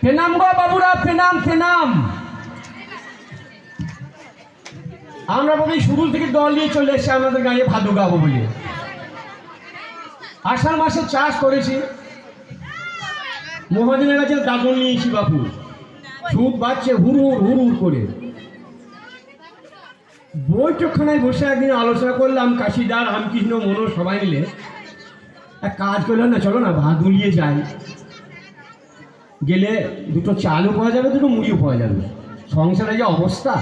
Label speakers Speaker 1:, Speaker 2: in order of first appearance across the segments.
Speaker 1: প্রণাম গো বাবুরা, প্রণাম প্রণাম। আমরা বলি শুরু থেকে দল নিয়ে চলে এসেছি আমাদের গাঁয়ে ভাদু গাবো বলে। আষাঢ় মাসে চাষ করেছি, মহাজনের কাছে দাদন নিয়েছি বাপু, সুদ বাড়ছে হুড় হুড় করে। বৈঠকখানায় বসে একদিন আলোচনা করলাম, কাশিদার রামকৃষ্ণ মনোজ সবাই মিলে এক কাজ করলাম না, চলো না ভাদুলিয়ে যাই, গেলে দুটো চালও পাওয়া যাবে, দুটো মুড়িও পাওয়া যাবে। সংসারে যে অবস্থা,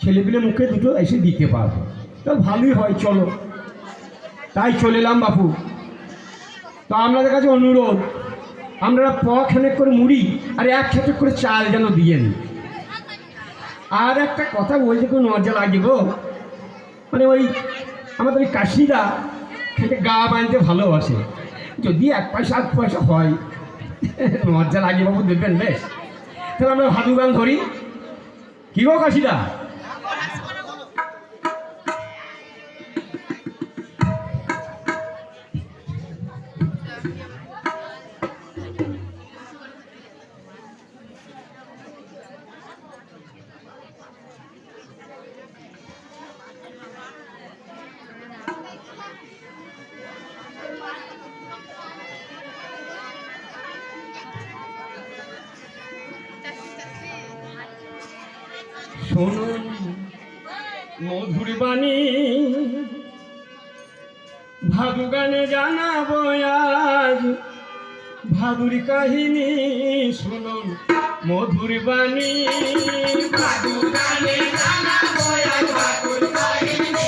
Speaker 1: ছেলেপিলে মুখে দুটো এসে দিতে পারবো, তো ভালোই হয়, চলো। তাই চলে এলাম বাপু। তো আপনাদের কাছে অনুরোধ, আপনারা পখানেক করে মুড়ি আর এক ছটাক করে চাল যেন দিয়েন। আর একটা কথা বলতে খুব মজা লাগে গো, মানে ওই আমাদের ওই কাশিদা খেতে গা বাঁধতে ভালোবাসে, যদি 1 পয়সা 8 পয়সা হয় মজা লাগে বাবু, দেখবেন বেশ। তাহলে আমরা ভাদু গান ধরি, কি গো কাশিদা? শুনুন মধুর বাণী, ভাদু গানে জানাবো আজ ভাদুর কাহিনী। শুনুন মধুর বাণী, ভাদু গানে জানাবো আজ ভাদুর কাহিনী।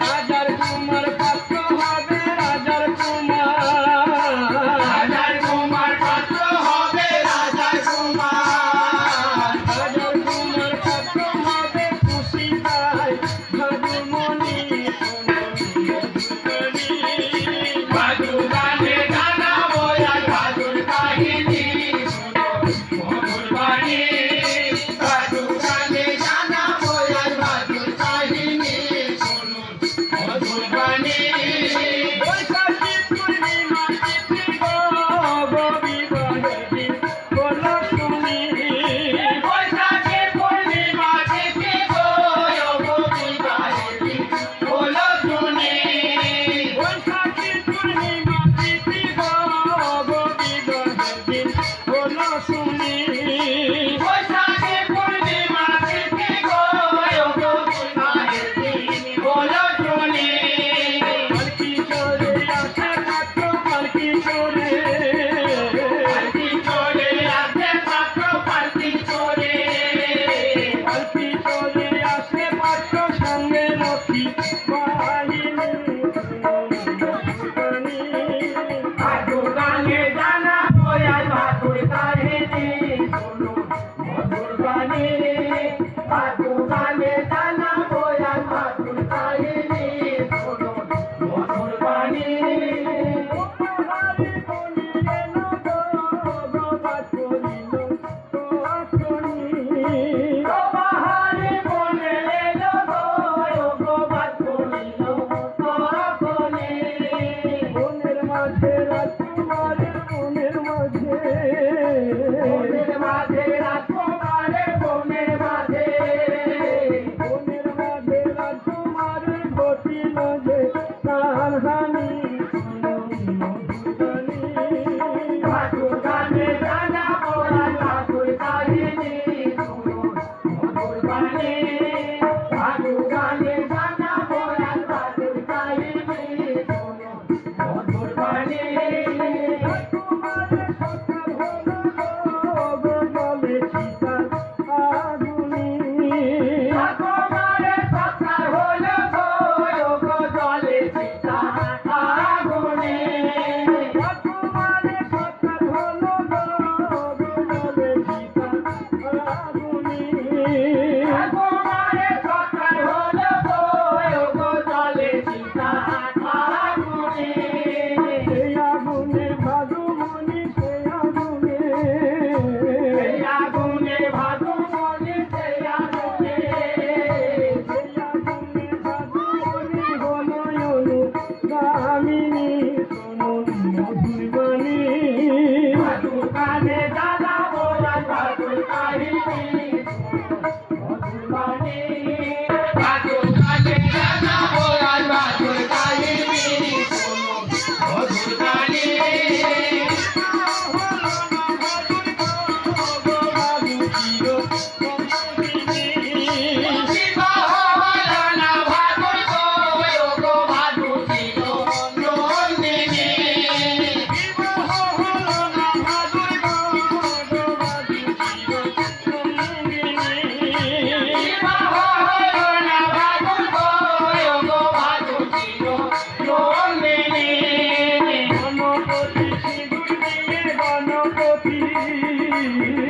Speaker 1: রাজার কুমার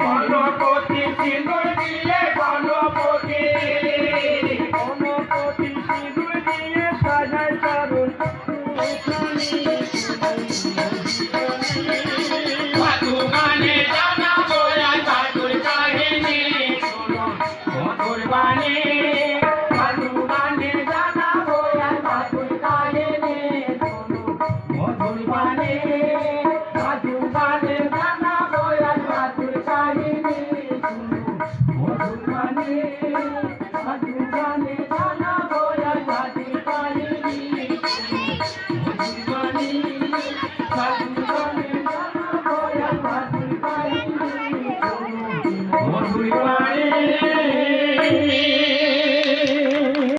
Speaker 1: গণপতি সিঁদুর দিয়ে গণপতি গণপতি সিঁদুর দিয়ে সাজায় চরণ ভাদু গানে জানাবো আর ভাদুর কাহিনী শোনো মধুর বাণী ভাদু গানে জানাবো আর ভাদুর কাহিনী শোনো মধুর বাণী ভাদু গানে জানাবো আর ভাদুর কাহিনী মধুর বাণী ভাদু গানে জানাবো আর ভাদুর কাহিনী মধুর বাণী ভাদু গানে জানাবো আর ভাদুর কাহিনী মধুর বাণী